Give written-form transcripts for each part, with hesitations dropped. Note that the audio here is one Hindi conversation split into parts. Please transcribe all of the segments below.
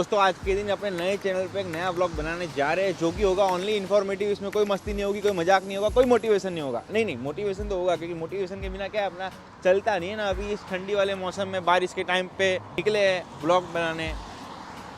दोस्तों आज के दिन अपने नए चैनल पे एक नया व्लॉग बनाने जा रहे हैं जो कि होगा ओनली इन्फॉर्मेटिव। इसमें कोई मस्ती नहीं होगी, कोई मजाक नहीं होगा, कोई मोटिवेशन नहीं होगा। नहीं मोटिवेशन तो होगा क्योंकि मोटिवेशन के बिना क्या है अपना चलता नहीं है ना। अभी इस ठंडी वाले मौसम में बारिश के टाइम पे निकले हैं व्लॉग बनाने,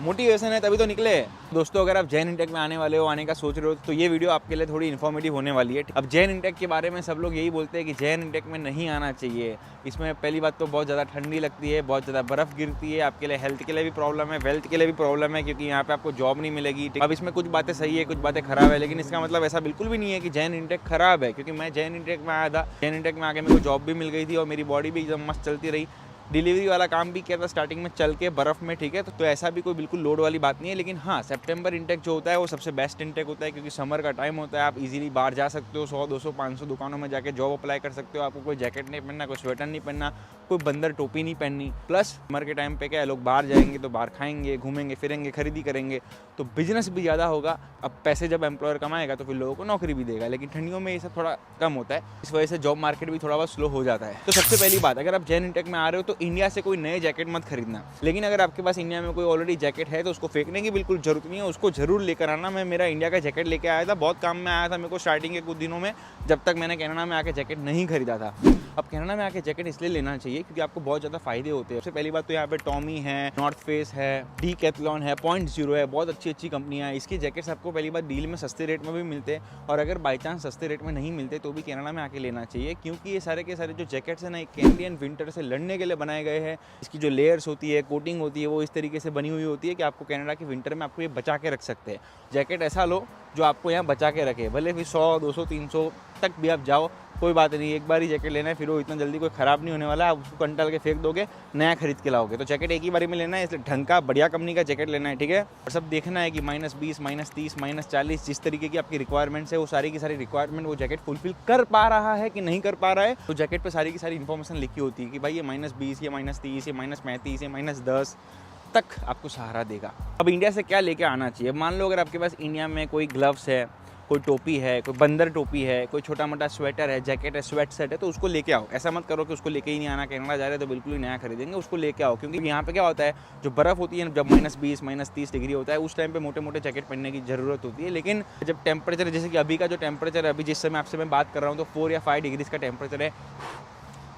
मोटिवेशन है तभी तो निकले। दोस्तों अगर आप जैन इंटेक में आने वाले हो, आने का सोच रहे हो, तो ये वीडियो आपके लिए थोड़ी इन्फॉर्मेटिव होने वाली है। अब जैन इंटेक के बारे में सब लोग यही बोलते हैं कि जैन इंटेक में नहीं आना चाहिए। इसमें पहली बात तो बहुत ज़्यादा ठंडी लगती है, बहुत ज़्यादा बर्फ़ गिरती है, आपके लिए हेल्थ के लिए भी प्रॉब्लम है, वेल्थ के लिए भी प्रॉब्लम है क्योंकि यहाँ पे आपको जॉब नहीं मिलेगी। अब इसमें कुछ बातें सही है, कुछ बातें खराब है, लेकिन इसका मतलब ऐसा बिल्कुल भी नहीं है कि जैन इंटेक खराब है। क्योंकि मैं जैन इंटेक में आया था, जैन इंटेक में आके मेरे को जॉब भी मिल गई थी और मेरी बॉडी भी एकदम मस्त चलती रही। डिलीवरी वाला काम भी किया था स्टार्टिंग में चल के बर्फ़ में, ठीक है। तो ऐसा भी कोई बिल्कुल लोड वाली बात नहीं है। लेकिन हाँ, सितंबर इंटेक जो होता है वो सबसे बेस्ट इंटेक होता है क्योंकि समर का टाइम होता है। आप इजीली बाहर जा सकते हो, 100 200 500 दुकानों में जाके जॉब अप्लाई कर सकते हो। आपको कोई जैकेट नहीं पहनना, कोई स्वेटर नहीं पहनना, कोई बंदर टोपी नहीं पहननी। प्लस समर के टाइम पे क्या है, लोग बाहर जाएंगे तो बाहर खाएंगे, घूमेंगे फिरेंगे, खरीदी करेंगे, तो बिजनेस भी ज़्यादा होगा। अब पैसे जब एम्प्लॉयर कमाएगा तो फिर लोगों को नौकरी भी देगा। लेकिन ठंडियों में ये सब थोड़ा कम होता है, इस वजह से जॉब मार्केट भी थोड़ा बहुत स्लो हो जाता है। तो सबसे पहली बात, अगर आप जैन इंटेक में आ रहे हो तो इंडिया से कोई नए जैकेट मत खरीदना। लेकिन अगर आपके पास इंडिया में कोई ऑलरेडी जैकेट है तो उसको फेंकने की बिल्कुल जरूरत नहीं है, उसको जरूर लेकर आना। मैं मेरा इंडिया का जैकेट लेके आया था, बहुत काम में आया था मेरे को स्टार्टिंग के कुछ दिनों में, जब तक मैंने कनाडा में आके जैकेट नहीं खरीदा था। अब कनाडा में आके जैकेट इसलिए लेना चाहिए क्योंकि आपको बहुत ज़्यादा फायदे होते हैं। सबसे पहली बात तो यहाँ पे टॉमी है, नॉर्थ फेस है, डीकैथलॉन है, .0 है, बहुत अच्छी अच्छी कंपनियाँ हैं। इसकी जैकेट्स आपको पहली बात डील में सस्ते रेट में भी मिलते हैं, और अगर बाई चांस सस्ते रेट में नहीं मिलते तो भी कनाडा में आके लेना चाहिए क्योंकि ये सारे के सारे जो जैकेट्स हैं ना, एक कैनेडियन विंटर से लड़ने के लिए बनाए गए हैं। इसकी जो लेयर्स होती है, कोटिंग होती है, वो इस तरीके से बनी हुई होती है कि आपको कनाडा के विंटर में आपको ये बचा के रख सकते हैं। जैकेट ऐसा लो जो आपको यहाँ बचा के रखे, भले फिर 100 200 300 तक भी आप जाओ, कोई बात नहीं। एक बार ही जैकेट लेना है, फिर वो इतना जल्दी कोई ख़राब नहीं होने वाला है। आप उसको कंटाल के फेंक दोगे, नया खरीद के लाओगे। तो जैकेट एक ही बारी में लेना है, इसलिए ढंग का बढ़िया कंपनी का जैकेट लेना है, ठीक है। और सब देखना है कि -20 -30 -40 जिस तरीके की आपकी रिक्वायरमेंट्स है, वो सारी की सारी रिक्वायरमेंट वो जैकेट फुलफिल कर पा रहा है कि नहीं कर पा रहा है। तो जैकेट पर सारी की सारी इन्फॉर्मेशन लिखी होती है कि भाई ये -20 ये -30 ये -35 ये -10 तक आपको सहारा देगा। अब इंडिया से क्या लेके आना चाहिए? मान लो अगर आपके पास इंडिया में कोई ग्लव्स है, कोई टोपी है, कोई बंदर टोपी है, कोई छोटा मोटा स्वेटर है, जैकेट है, स्वेट सेट है, तो उसको लेके आओ। ऐसा मत करो कि उसको लेके ही नहीं आना, कनाडा जा रहे हैं तो बिल्कुल ही नया खरीदेंगे, उसको लेके आओ। क्योंकि यहाँ पे क्या होता है, जो बर्फ़ होती है जब -20 -30 डिग्री होता है, उस टाइम पे मोटे मोटे जैकेट पहनने की ज़रूरत होती है। लेकिन जब टेम्परेचर, जैसे कि अभी का जो टेम्परेचर है, अभी जिस समय आपसे मैं बात कर रहा हूँ, तो 4 या 5 डिग्रीज़ का टेम्परेचर है,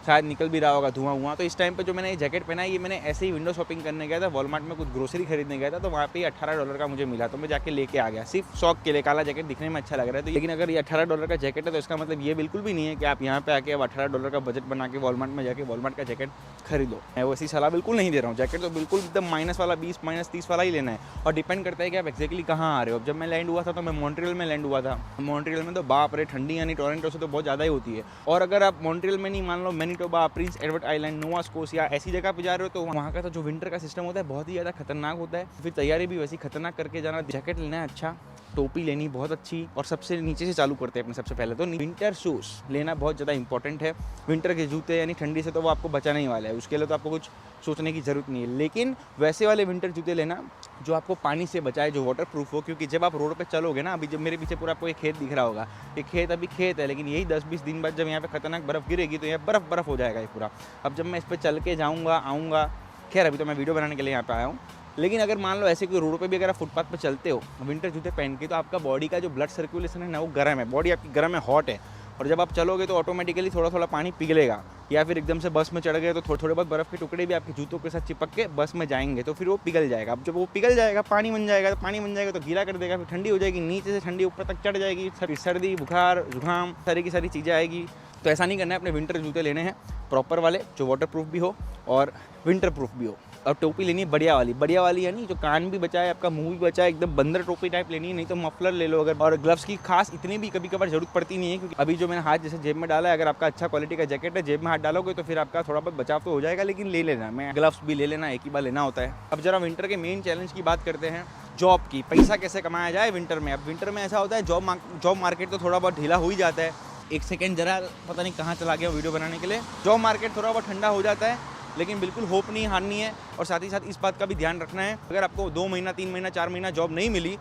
शायद निकल भी रहा होगा धुआं। तो इस टाइम पे जो मैंने ये जैकेट पहना है, ये मैंने ऐसे ही विंडो शॉपिंग करने गया था, वॉलमार्ट में कुछ ग्रोसरी खरीदने गया था, तो वहाँ पे $18 का मुझे मिला, तो मैं जाके लेके आ गया सिर्फ शौक के लिए। काला जैकेट दिखने में अच्छा लग रहा है तो, लेकिन अगर ये $18 का जैकेट है तो इसका मतलब ये बिल्कुल भी नहीं है कि आप यहाँ पे आके अब $18 का बजट बना के वॉलमार्ट में जाके वॉलमार्ट का जैकेट खरीदो। मैं वैसी सलाह बिल्कुल नहीं दे रहा हूँ। जैकेट तो बिल्कुल एकदम माइनस वाला 20 -30 वाला ही लेना है, और डिपेंड करता है कि आप एक्जैक्टली कहाँ आ रहे हो। अब जब मैं लैंड हुआ था तो मैं मॉन्ट्रियल में लैंड हुआ था। मॉन्ट्रियल में तो बाप रे ठंडी, यानी टोरंटो से तो बहुत ज़्यादा ही होती है। और अगर आप मॉन्ट्रियल में नहीं, मान लो Manitoba, Prince Edward Island, Nova Scotia ऐसी जगह पे जा रहे हो, तो वहाँ का तो जो विंटर का सिस्टम होता है बहुत ही ज़्यादा खतरनाक होता है। फिर तैयारी भी वैसी खतरनाक करके जाना। जैकेट लेना है अच्छा, टोपी लेनी बहुत अच्छी, और सबसे नीचे से चालू करते हैं अपने। सबसे पहले तो विंटर शूज़ लेना बहुत ज़्यादा इंपॉर्टेंट है। विंटर के जूते यानी ठंडी से तो वो आपको बचाने ही वाला है, उसके लिए तो आपको कुछ सोचने की ज़रूरत नहीं है। लेकिन वैसे वाले विंटर जूते लेना जो आपको पानी से बचाए, जो वाटर प्रूफ हो। क्योंकि जब आप रोड पे चलोगे ना, अभी जब मेरे पीछे पूरा आपको एक खेत दिख रहा होगा, ये खेत अभी खेत है, लेकिन यही 10-20 दिन बाद जब यहाँ पे खतरनाक बर्फ़ गिरेगी तो यहाँ बर्फ़ हो जाएगा ये पूरा। अब जब मैं इस पर चल के जाऊँगा आऊँगा, खैर अभी तो मैं वीडियो बनाने के लिए यहाँ पे आया हूँ, लेकिन अगर मान लो ऐसे कोई रोड पे भी अगर आप फुटपाथ पे चलते हो विंटर जूते पहन के, तो आपका बॉडी का जो ब्लड सर्कुलेशन है ना, वो गर्म है, बॉडी आपकी गर्म है, हॉट है। और जब आप चलोगे तो ऑटोमेटिकली थोड़ा थोड़ा पानी पिघलेगा, या फिर एकदम से बस में चढ़ गए तो थोड़े बहुत बर्फ़ के टुकड़े भी आपके जूतों के साथ चिपक के बस में जाएंगे, तो फिर वो पिघल जाएगा। अब जब वो पिघल जाएगा, पानी बन जाएगा, तो पानी बन जाएगा तो गीला कर देगा, फिर ठंडी हो जाएगी, नीचे से ठंडी ऊपर तक चढ़ जाएगी, सर्दी बुखार जुकाम सारी की सारी चीज़ें आएगी। तो ऐसा नहीं करना है। अपने विंटर जूते लेने हैं प्रॉपर वाले, जो वाटर प्रूफ भी हो और विंटर प्रूफ भी हो। और टोपी लेनी है बढ़िया वाली यानी जो कान भी बचाए, आपका मुंह भी बचाए, एकदम बंदर टोपी टाइप लेनी है, नहीं तो मफलर ले लो अगर। और ग्लव्स की खास इतनी भी कभी कभार जरूरत पड़ती नहीं है, क्योंकि अभी जो मैंने हाथ जैसे जेब में डाला है, अगर आपका अच्छा क्वालिटी का जैकेट है, जेब में हाथ डालोगे तो फिर आपका थोड़ा बहुत बचाव तो हो जाएगा, लेकिन ले लेना। मैं ग्लव्स भी ले लेना, एक ही बार लेना होता है। अब जरा विंटर के मेन चैलेंज की बात करते हैं, जॉब की। पैसा कैसे कमाया जाए विंटर में? अब विंटर में ऐसा होता है, जॉब मार्केट तो थोड़ा बहुत ढीला हो ही जाता है। एक सेकेंड जरा पता नहीं कहाँ चला गया वीडियो बनाने के लिए। जॉब मार्केट थोड़ा बहुत ठंडा हो जाता है, लेकिन बिल्कुल होप नहीं हारनी है। और साथ ही साथ इस बात का भी ध्यान रखना है, अगर आपको 2 महीना 3 महीना 4 महीना जॉब नहीं मिली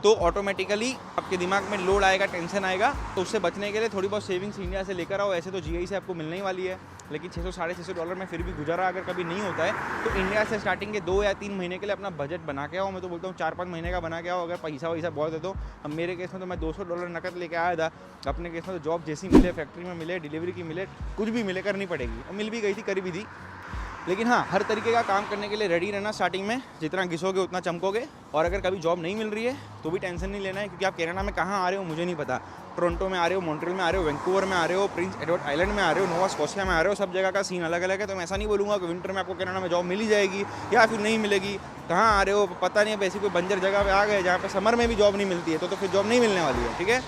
तो ऑटोमेटिकली आपके दिमाग में लोड आएगा, टेंशन आएगा। तो उससे बचने के लिए थोड़ी बहुत सेविंग्स इंडिया से लेकर आओ। ऐसे तो जीआई से आपको मिलने ही वाली है, लेकिन $600-650 में फिर भी गुजारा अगर कभी नहीं होता है तो इंडिया से स्टार्टिंग के 2 या 3 महीने के लिए अपना बजट बना के आओ। मैं तो बोलता हूँ 4-5 महीने का बना के आओ, अगर पैसा वैसा बहुत है तो। अब मेरे केस में तो मैं $200 नकद लेके आया था। अपने केस में तो जॉब जैसी मिले, फैक्ट्री में मिले, डिलीवरी की मिले, कुछ भी मिले, करनी पड़ेगी। और मिल भी गई थी, करी भी थी। लेकिन हाँ, हर तरीके का काम करने के लिए रेडी रहना स्टार्टिंग में। जितना घिसोगे उतना चमकोगे। और अगर कभी जॉब नहीं मिल रही है तो भी टेंशन नहीं लेना है, क्योंकि आप कनाडा में कहाँ आ रहे हो मुझे नहीं पता। टोरंटो में आ रहे हो, मॉन्ट्रियल में आ रहे हो, वैंकूवर में आ रहे हो, प्रिंस एडवर्ड आइलैंड में आ रहे हो, नोवा स्कॉशिया में आ रहे हो, सब जगह का सीन अलग अलग है। तो मैं ऐसा नहीं बोलूँगा कि विंटर में आपको कनाडा में जॉब मिल ही जाएगी या फिर नहीं मिलेगी। कहाँ आ रहे हो पता नहीं, अब ऐसी कोई बंजर जगह पे आ गए जहाँ पे समर में भी जॉब नहीं मिलती है तो फिर जॉब नहीं मिलने वाली है, ठीक है।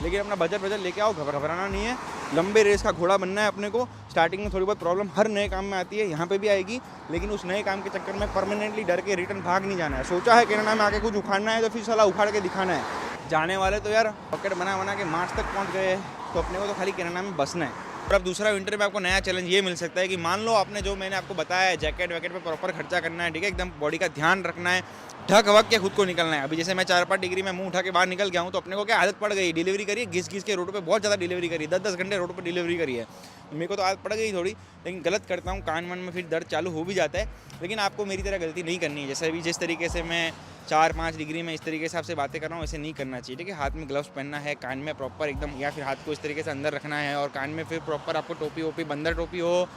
लेकिन अपना बजट लेके आओ, घबराना नहीं है। लंबे रेस का घोड़ा बनना है अपने को। स्टार्टिंग में थोड़ी बहुत प्रॉब्लम हर नए काम में आती है, यहाँ पे भी आएगी, लेकिन उस नए काम के चक्कर में परमानेंटली डर के रिटर्न भाग नहीं जाना है। सोचा है कनाडा में आके कुछ उखाड़ना है तो फिर साला उखाड़ के दिखाना है। जाने वाले तो यार रॉकेट बना के मार्च तक पहुँच गए, तो अपने को तो खाली कनाडा में बसना है। और अब दूसरा विंटर में आपको नया चैलेंज ये मिल सकता है कि मान लो आपने जो मैंने आपको बताया है, जैकेट वैकेट पे प्रॉपर खर्चा करना है, ठीक है, एकदम बॉडी का ध्यान रखना है, ढक वक के खुद को निकलना है। अभी जैसे मैं 4-5 डिग्री में मुंह उठा के बाहर निकल गया हूँ तो अपने को क्या आदत पड़ गई, डिलीवरी करिए घिस के रोड पे, बहुत ज़्यादा डिलीवरी करी, 10-10 घंटे रोड पर डिलीवरी करी है। मेरे को तो आदत पड़ गई थोड़ी, लेकिन गलत करता हूँ, कान मन में फिर दर्द चालू हो भी जाता है। लेकिन आपको मेरी तरह गलती नहीं करनी है। जैसे अभी जिस तरीके से मैं 4-5 डिग्री में इस तरीके से आपसे बातें कर रहा हूँ, वैसे नहीं करना चाहिए, ठीक है। हाथ में ग्लव्स पहनना है, कान में प्रॉपर एकदम, या फिर हाथ को इस तरीके से अंदर रखना है, और कान में फिर प्रॉपर आपको टोपी वोपी, बंदर टोपी हो,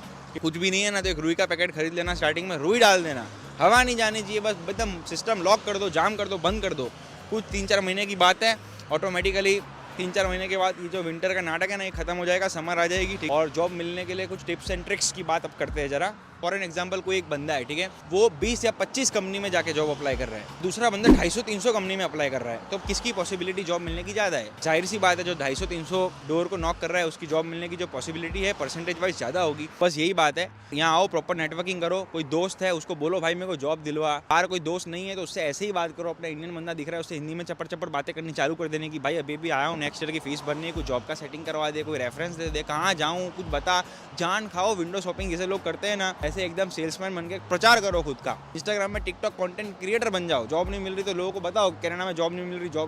कुछ भी नहीं है ना तो एक रुई का पैकेट खरीद लेना, स्टार्टिंग में रुई डाल देना, हवा नहीं जानी चाहिए, बस एकदम सिस्टम लॉक कर दो, जाम कर दो, बंद कर दो। कुछ 3-4 महीने की बात है, ऑटोमेटिकली 3-4 महीने के बाद ये जो विंटर का नाटक है ना, ये खत्म हो जाएगा, समर आ जाएगी, ठीक। और जॉब मिलने के लिए कुछ टिप्स एंड ट्रिक्स की बात अब करते हैं जरा। फॉर एन एग्जाम्पल, कोई एक बंदा है, ठीक है, वो 20 या 25 कंपनी में जाके जॉब अप्लाई कर रहा है, दूसरा बंदा 250-300 कंपनी में अप्लाई कर रहा है, तो किसकी पॉसिबिलिटी जॉब मिलने की ज़्यादा है? जाहिर सी बात है, जो 250-300 डोर को नॉक कर रहा है उसकी जॉब मिलने की जो पॉसिबिलिटी है परसेंटेज वाइज ज़्यादा होगी। बस यही बात है, यहाँ आओ, प्रॉपर नेटवर्किंग करो, कोई दोस्त है उसको बोलो भाई मेरे को जॉब दिलवा, यार कोई दोस्त नहीं है तो उससे ऐसे ही बात करो, अपना इंडियन बंदा दिख रहा है उससे हिंदी में चपड़ बातें करनी चालू कर देने की, भाई अभी भी आया हूँ, नेक्स्ट ईयर की फीस भरनी है, कोई जॉब का सेटिंग करवा दे, कोई रेफरेंस दे दे, कहाँ जाऊँ कुछ बता, जान खाओ। विंडो शॉपिंग जैसे लोग करते हैं ना, ऐसे एकदम सेल्समैन बन के प्रचार करो खुद का। इंस्टाग्राम में, टिकटॉक कंटेंट क्रिएटर बन जाओ। जॉब नहीं मिल रही तो लोगों को बताओ कनाडा में जॉब नहीं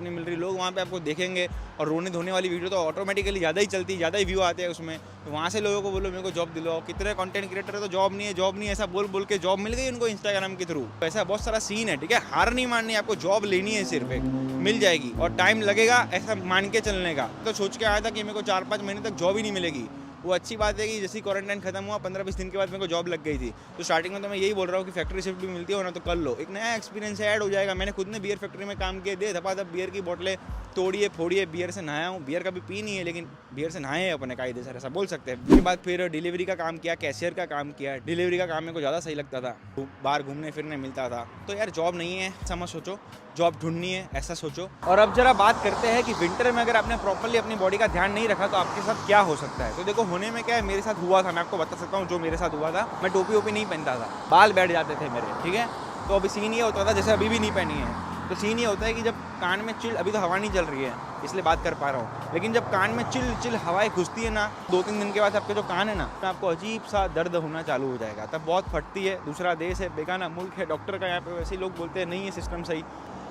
मिल रही, लोग वहाँ पे आपको देखेंगे, और रोने धोने वाली वीडियो तो ऑटोमेटिकली ज़्यादा ही चलती, ज़्यादा ही व्यू आते हैं उसमें, तो वहाँ से लोगों को बोलो मेरे को जॉब दिलाओ। कितने कंटेंट क्रिएटर है तो जॉब नहीं है, ऐसा बोल के जॉब मिल गई उनको इंस्टाग्राम के थ्रू। ऐसा बहुत सारा सीन है, ठीक है। हार नहीं माननी, आपको जॉब लेनी है, सिर्फ एक मिल जाएगी, और टाइम लगेगा ऐसा मान के चलने का। तो सोच के आया था कि मेरे को 4-5 महीने तक जॉब ही नहीं मिलेगी। वो अच्छी बात है कि जैसे क्वारंटाइन खत्म हुआ 15-20 दिन के बाद मेरे को जॉब लग गई थी। तो स्टार्टिंग में तो मैं यही बोल रहा हूँ कि फैक्ट्री शिफ्ट भी मिलती हो ना तो कर लो, एक नया एक्सपीरियंस ऐड हो जाएगा। मैंने खुद ने बियर फैक्ट्री में काम किया, दे धपा बियर की बोतलें तोड़िए फोड़िए, बियर से नहाया हूँ। बियर कभी पी नहीं है लेकिन बियर से नहाए हैं अपने कायदे से, ऐसा बोल सकते हैं। उसके बाद फिर डिलीवरी का काम किया, कैशियर का काम किया। डिलीवरी का काम मेरे को ज़्यादा सही लगता था, बाहर घूमने फिरने मिलता था। तो यार जॉब नहीं है समझ सोचो, जॉब ढूंढनी है ऐसा सोचो। और अब जरा बात करते हैं कि विंटर में अगर आपने प्रॉपर्ली अपनी बॉडी का ध्यान नहीं रखा तो आपके साथ क्या हो सकता है। तो देखो होने में क्या है, मेरे साथ हुआ था, मैं आपको बता सकता हूँ जो मेरे साथ हुआ था। मैं टोपी वोपी नहीं पहनता था, बाल बैठ जाते थे मेरे, ठीक है। तो अभी सीन ये होता था, जैसे अभी भी नहीं पहनी है, तो सीन ये होता है कि जब कान में चिल, अभी तो हवा नहीं चल रही है इसलिए बात कर पा रहा हूँ, लेकिन जब कान में चिल हवाएं घुसती है ना, 2-3 दिन के बाद आपके जो कान है ना, तो आपको अजीब सा दर्द होना चालू हो जाएगा। तब बहुत फटती है, दूसरा देश है, बेगाना मुल्क है, डॉक्टर का यहाँ पे वैसे ही लोग बोलते हैं नहीं है सिस्टम सही,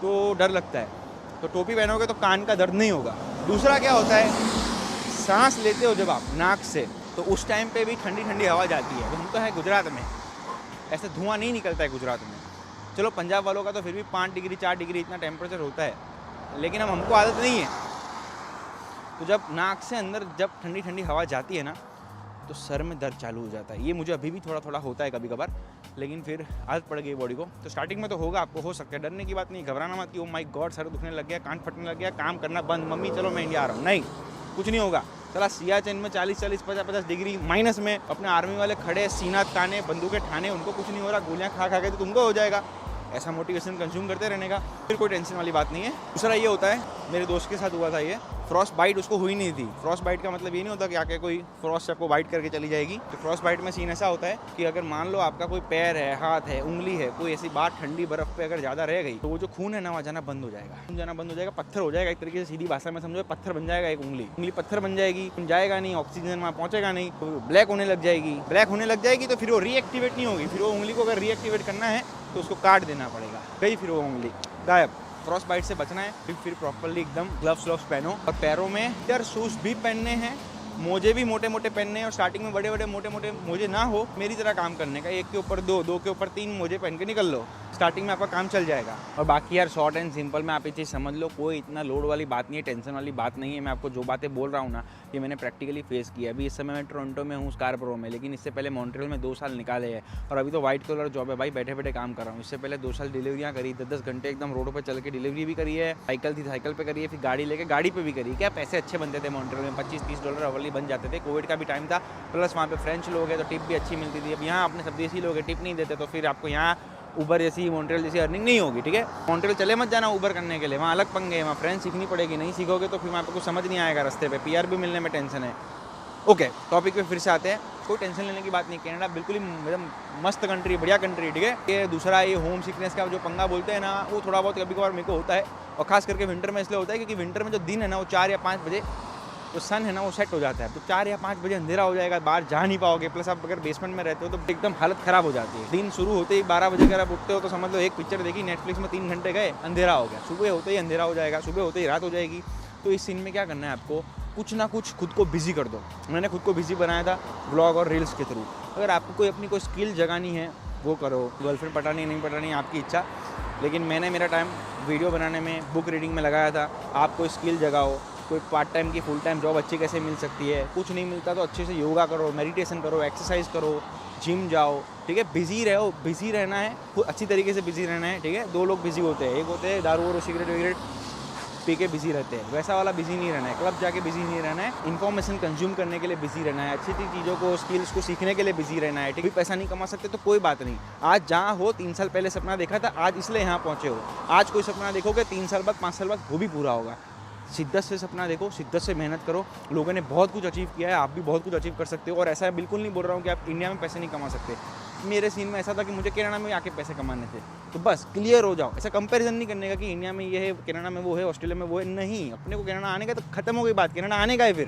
तो डर लगता है। तो टोपी पहनोगे तो कान का दर्द नहीं होगा। दूसरा क्या होता है, सांस लेते हो जब आप नाक से, तो उस टाइम पे भी ठंडी ठंडी हवा जाती है। तो हम तो है गुजरात में, ऐसे धुआं नहीं निकलता है गुजरात में। चलो पंजाब वालों का तो फिर भी 5 डिग्री 4 डिग्री इतना टेम्परेचर होता है, लेकिन अब हमको आदत नहीं है। तो जब नाक से अंदर जब ठंडी ठंडी हवा जाती है ना, तो सर में दर्द चालू हो जाता है। ये मुझे अभी भी थोड़ा थोड़ा होता है कभी कभार, लेकिन फिर आदत पड़ गई बॉडी को। तो स्टार्टिंग में तो होगा, आपको हो सकता है, डरने की बात नहीं, घबराना मत कि ओ माय गॉड सर दुखने लग गया, कान फटने लग गया, काम करना बंद, मम्मी चलो मैं इंडिया आ रहा हूँ। नहीं, कुछ नहीं होगा। चला सियाचिन में 40-40, 50-50 डिग्री माइनस में अपने आर्मी वाले खड़े, सीना ताने, बंदूकें ठाने, उनको कुछ नहीं हो रहा, गोलियाँ खा के तो तुमको हो जाएगा। ऐसा मोटिवेशन कंज्यूम करते रहने का, फिर कोई टेंशन वाली बात नहीं है। दूसरा ये होता है, मेरे दोस्त के साथ हुआ था ये, फ्रॉस्ट बाइट उसको हुई नहीं थी। फ्रॉस्ट बाइट का मतलब ये नहीं होता कि आके कोई फ्रॉस्ट आपको बाइट करके चली जाएगी। तो फ्रॉस्ट बाइट में सीन ऐसा होता है कि अगर मान लो आपका कोई पैर है, हाथ है, उंगली है, कोई ऐसी बात ठंडी बर्फ पे अगर ज़्यादा रह गई तो वो जो खून है ना वहाँ जाना बंद हो जाएगा, खून जाना बंद हो जाएगा, पत्थर हो जाएगा। एक तरीके से सीधी भाषा में समझो, पत्थर बन जाएगा। एक उंगली पत्थर बन जाएगी, जाएगा नहीं, ऑक्सीजन वहाँ पहुँचेगा नहीं, तो ब्लैक होने लग जाएगी। तो फिर वो रीएक्टिवेट नहीं होगी। फिर वो उंगली को अगर रीएक्टिवेट करना है तो उसको काट देना पड़ेगा, गई फिर वो उंगली गायब। फ्रॉस्ट बाइट से बचना है फिर प्रॉपरली एकदम ग्लव्स पहनो और पैरों में यार शूज भी पहनने हैं, मोजे भी मोटे मोटे पहनने हैं और स्टार्टिंग में बड़े बड़े मोटे मोटे मोजे ना हो, मेरी तरह काम करने का, एक के ऊपर दो के ऊपर 3 मोजे पहन के निकल लो, स्टार्टिंग में आपका काम चल जाएगा। और बाकी यार शॉर्ट एंड सिंपल में आप ये चीज़ समझ लो, कोई इतना लोड वाली बात नहीं है, टेंशन वाली बात नहीं है। मैं आपको जो बातें बोल रहा हूँ ना, ये मैंने प्रैक्टिकली फेस किया। अभी इस समय मैं टोरंटो में हूँ स्कारबरो में, लेकिन इससे पहले मॉन्ट्रियल में 2 साल निकाले हैं और अभी तो वाइट कलर जॉब है भाई, बैठे बैठे काम कर रहा हूँ। इससे पहले 2 साल डिलीवरियाँ करी, 10-10 घंटे एकदम रोड पर चल के डिलीवरी भी करी है, साइकिल थी साइकिल पे करी है, फिर गाड़ी लेके गाड़ी पे भी करी। क्या पैसे अच्छे बनते थे मॉन्ट्रियल में, $25-30 अवर्ली बन जाते थे। कोविड का भी टाइम था, प्लस वहाँ पे फ्रेंच लोग हैं तो टिप भी अच्छी मिलती थी। अब यहाँ अपने सब देसी लोग हैं, टिप नहीं देते, तो फिर आपको यहाँ ऊबर जैसी मॉन्ट्रियल जैसी अर्निंग नहीं होगी। ठीक है, मॉन्ट्रियल चले मत जाना ऊबर करने के लिए, वहाँ अलग पंगे हैं, वहाँ फ्रेंच सीखनी पड़ेगी, नहीं सीखोगे तो फिर वहाँ पे कुछ समझ नहीं आएगा रास्ते पे, PR भी मिलने में टेंशन है। ओके, टॉपिक पे फिर से आते हैं। कोई टेंशन लेने की बात नहीं, कनाडा बिल्कुल ही एकदम मस्त कंट्री, बढ़िया कंट्री। ठीक है, ये दूसरा ये होम सिकनेस का जो पंगा बोलते हैं ना, वो थोड़ा बहुत कभी कभार मेरे को होता है, और खास करके विंटर में इसलिए होता है क्योंकि विंटर में जो दिन है ना वो 4 या 5 बजे जो सन है ना वो सेट हो जाता है, तो 4 या 5 बजे अंधेरा हो जाएगा, बाहर जा नहीं पाओगे। प्लस आप अगर बेसमेंट में रहते हो तो एकदम हालत खराब हो जाती है। दिन शुरू होते ही 12 बजे अगर आप उठते हो तो समझ लो एक पिक्चर देखी नेटफ्लिक्स में, 3 घंटे गए, अंधेरा हो गया। सुबह होते ही अंधेरा हो जाएगा, सुबह होते ही रात हो जाएगी। तो इस सीन में क्या करना है आपको, कुछ ना कुछ खुद को बिजी कर दो। मैंने खुद को बिजी बनाया था ब्लॉग और रील्स के थ्रू। अगर आपको कोई अपनी कोई स्किल जगानी है वो करो, गर्लफ्रेंड पटानी नहीं पटानी आपकी इच्छा, लेकिन मैंने मेरा टाइम वीडियो बनाने में, बुक रीडिंग में लगाया था। आप कोई स्किल जगाओ, कोई पार्ट टाइम की फुल टाइम जॉब अच्छी कैसे मिल सकती है, कुछ नहीं मिलता तो अच्छे से योगा करो, मेडिटेशन करो, एक्सरसाइज करो, जिम जाओ। ठीक है, बिजी रहो, बिजी रहना है, अच्छी तरीके से बिजी रहना है। ठीक है, 2 लोग बिजी होते हैं, एक होते हैं दारू और सिगरेट वगैरह पी के बिजी रहते हैं, वैसा वाला बिजी नहीं रहना है, क्लब जाके बिजी नहीं रहना है, इन्फॉर्मेशन कंज्यूम करने के लिए बिजी रहना है, अच्छी चीज़ों को, स्किल्स को सीखने के लिए बिजी रहना है। ठीक है, पैसा नहीं कमा सकते तो कोई बात नहीं, आज जहाँ हो, 3 साल पहले सपना देखा था, आज इसलिए यहाँ पहुँचे हो। आज कोई सपना देखोगे 3 साल बाद, 5 साल बाद वो भी पूरा होगा। शिद्दत से सपना देखो, शिद्दत से मेहनत करो। लोगों ने बहुत कुछ अचीव किया है, आप भी बहुत कुछ अचीव कर सकते हो। और ऐसा बिल्कुल नहीं बोल रहा हूँ कि आप इंडिया में पैसे नहीं कमा सकते। मेरे सीन में ऐसा था कि मुझे कनाडा में आके पैसे कमाने थे, तो बस क्लियर हो जाओ। ऐसा कंपैरिजन नहीं करने का कि इंडिया में ये है, कनाडा में वो है, ऑस्ट्रेलिया में वो है, नहीं। अपने को कनाडा आने का तो खत्म हो गई बात, कनाडा आने का है।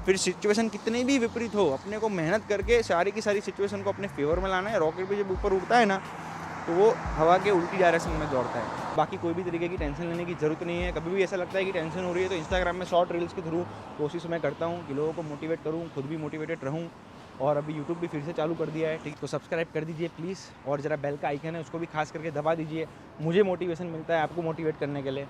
फिर सिचुएशन कितनी भी विपरीत हो, अपने को मेहनत करके सारी की सारी सिचुएशन को अपने फेवर में लाना है। रॉकेट भी जब ऊपर उड़ता है ना तो वो हवा के उल्टी डायरेक्शन में दौड़ता है। बाकी कोई भी तरीके की टेंशन लेने की ज़रूरत नहीं है। कभी भी ऐसा लगता है कि टेंशन हो रही है तो इंस्टाग्राम में शॉर्ट रील्स के थ्रू कोशिश मैं करता हूँ कि लोगों को मोटिवेट करूँ, खुद भी मोटिवेटेड रहूँ। और अभी यूट्यूब भी फिर से चालू कर दिया है, ठीक, तो सब्सक्राइब कर दीजिए प्लीज़। और ज़रा बेल का आइकन है उसको भी खास करके दबा दीजिए, मुझे मोटिवेशन मिलता है आपको मोटिवेट करने के लिए।